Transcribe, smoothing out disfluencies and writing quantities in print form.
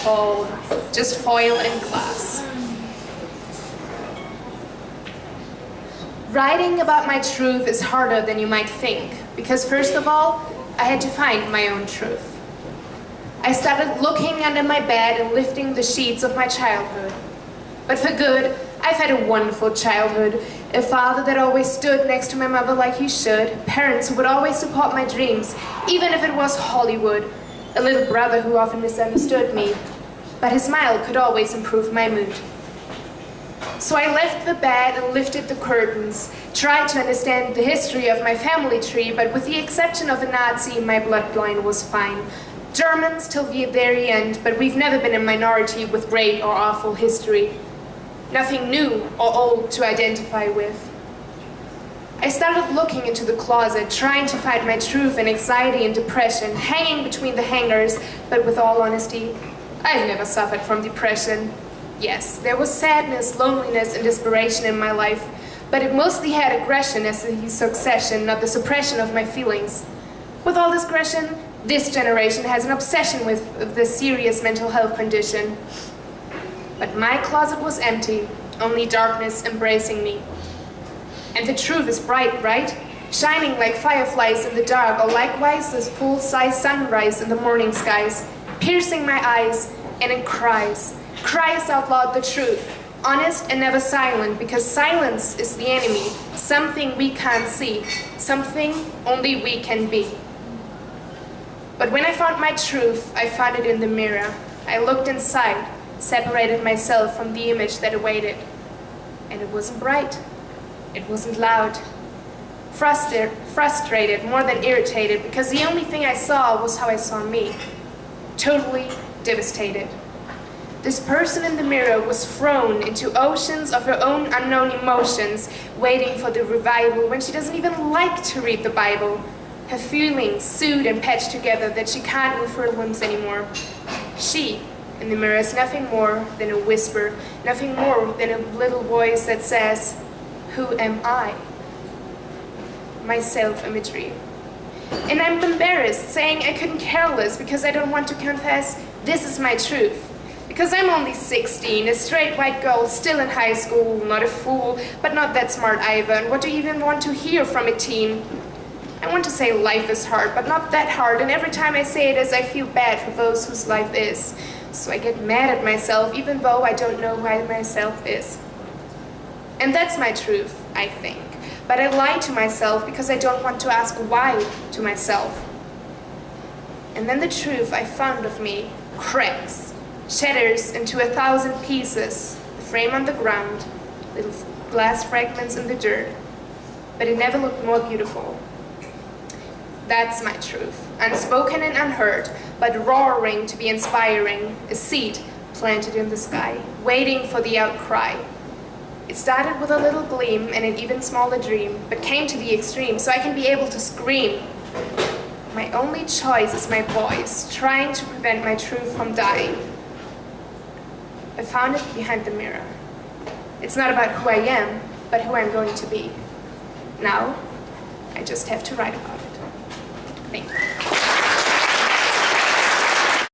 called just foil and glass. Writing about my truth is harder than you might think, because first of all, I had to find my own truth. I started looking under my bed and lifting the sheets of my childhood. But for good, I've had a wonderful childhood. A father that always stood next to my mother like he should. Parents who would always support my dreams, even if it was Hollywood. A little brother who often misunderstood me. But his smile could always improve my mood. So I left the bed and lifted the curtains, tried to understand the history of my family tree, but with the exception of a Nazi, my bloodline was fine. Germans till the very end, but we've never been a minority with great or awful history. Nothing new or old to identify with. I started looking into the closet, trying to find my truth in anxiety and depression, hanging between the hangers, but with all honesty, I've never suffered from depression. Yes, there was sadness, loneliness, and desperation in my life, but it mostly had aggression as the succession, not the suppression of my feelings. With all this aggression, this generation has an obsession with this serious mental health condition. But my closet was empty, only darkness embracing me. And the truth is bright, right? Shining like fireflies in the dark, or likewise the full-size sunrise in the morning skies, piercing my eyes, and it cries out loud the truth, honest and never silent, because silence is the enemy, something we can't see, something only we can be. But when I found my truth, I found it in the mirror. I looked inside, separated myself from the image that awaited. And it wasn't bright. It wasn't loud. Frustrated, more than irritated, because the only thing I saw was how I saw me. Totally devastated. This person in the mirror was thrown into oceans of her own unknown emotions, waiting for the revival when she doesn't even like to read the Bible. Her feelings sewed and patched together that she can't move her limbs anymore. She, in the mirror, is nothing more than a whisper, nothing more than a little voice that says, "Who am I?" My self-imagery. And I'm embarrassed, saying I couldn't care less because I don't want to confess this is my truth. Because I'm only 16, a straight white girl still in high school, not a fool, but not that smart either. And what do you even want to hear from a teen? I want to say life is hard, but not that hard, and every time I say it as I feel bad for those whose life is. So I get mad at myself, even though I don't know why myself is. And that's my truth, I think. But I lie to myself because I don't want to ask why to myself. And then the truth I found of me cracks, shatters into 1,000 pieces, the frame on the ground, little glass fragments in the dirt. But it never looked more beautiful. That's my truth, unspoken and unheard, but roaring to be inspiring, a seed planted in the sky, waiting for the outcry. It started with a little gleam and an even smaller dream, but came to the extreme so I can be able to scream. My only choice is my voice, trying to prevent my truth from dying. I found it behind the mirror. It's not about who I am, but who I'm going to be. Now, I just have to write about it. Thank you.